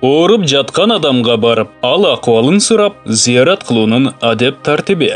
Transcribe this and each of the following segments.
Ооруп жаткан адамга барып, ал акыбалын сурап, зыярат кылуунун адеп тартиби.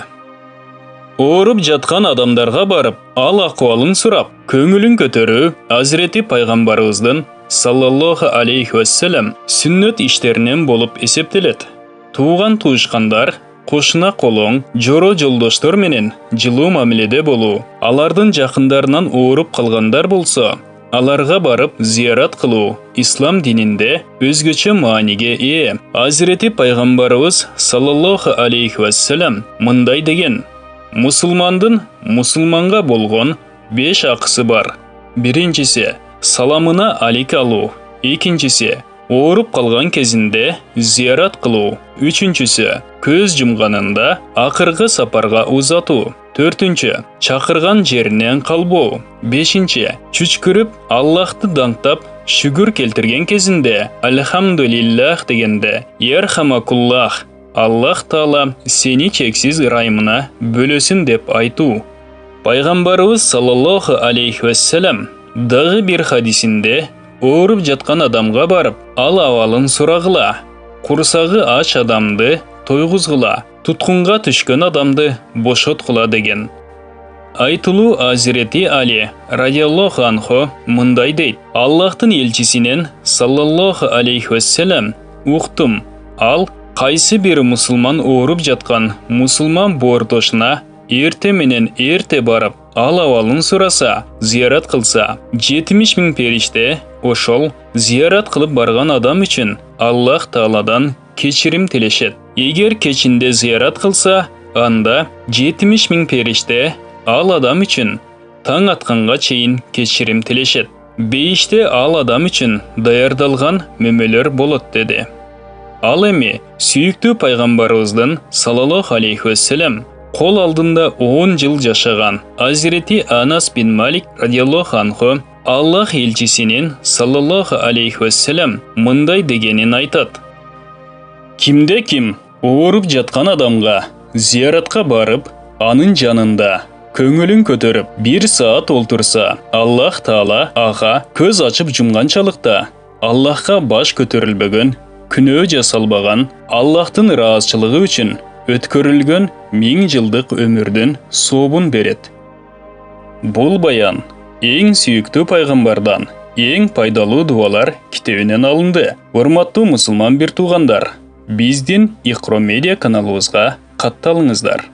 Ооруп жаткан адамдарга барып, ал акыбалын сурап, көңүлүн көтөрүү Азирети пайгамбарыбыздын саллаллаху алейхи вассалам сүннөт иштеринен болуп эсептелет. Тууган туушкандар, кошуна колоң, жоро жолдоштор менен жылуу мамиледе болуу, алардын жакындарынан ооруп калгандар болсо, аларга барып зыярат кылуу ислам дининде өзгөчө мааниге ээ. Азирети пайгамбарыбыз саллаллаху алейхи вассалам мындай деген: мусулмандын мусулманга болгон 5 акысы бар. Биринчиси саламына алик алуу, экинчиси ооруп калган кезинде зыярат кылуу, үчүнчүсү көз жумганында акыркы сапарга узатуу, төртүнчү чакырган жеринен калбоо, бешинчи чүчкүрүп Аллахты даңктап шүгүр келтирген кезинде альхамдулиллах дегенде ярхамакуллах, Аллах Таала сени чексиз ырайымына бөлөсүн деп айтуу. Пайгамбарыбыз саллаллаху алейхи вассалам дагы бир хадисинде ооруп жаткан адамга барып, ал абалын сурагыла, курсагы ач адамды тойгузгула, туткунга түшкөн адамды бошоткула деген. Айтылуу Азирети Али радиаллаху анху мындай дейт: Аллахтын элчисинен саллаллаху алейхи вассалам уктум, ал кайсы бир мусулман ооруп жаткан мусулман боортошуна эрте менен эрте барып, ал абалын сураса, зыярат кылса, 70 000 периште ошол зыярат кылып барган адам үчүн Аллах Тааладан кечирим тилешет. Эгер кечинде зыярат кылса, анда 70 000 периште ал адам үчүн таң атканга чейин кечирим тилешет. Бейиште ал адам үчүн даярдалган мөмөлөр болот деди. Ал эми сүйүктүү пайгамбарыбыздын саллаллаху алейхи вассалам кол алдында 10 жыл жашаган Азирети Анас бин Малик радиаллаху анху Аллах элчисинин саллаллаху алейхи вассалам мындай дегенин айтат: кимде ким ооруп жаткан адамга зыяратка барып, анын жанында көңүлүн көтөрүп 1 саат олтурса, Аллах Таала ага көз ачып жумганчалыкта Аллахка баш көтөрүлбөгөн, күнөө жасалбаган, Аллахтын ыраазычылыгы үчүн өткөрүлгөн 1000 жылдык өмүрдүн сообун берет. Бул баян эң сүйүктүү пайгамбардан эң пайдалуу дуалар китебинен алынды. Урматтуу мусулман бир туугандар, биздин Иqro Media каналыбызга катталыңыздар.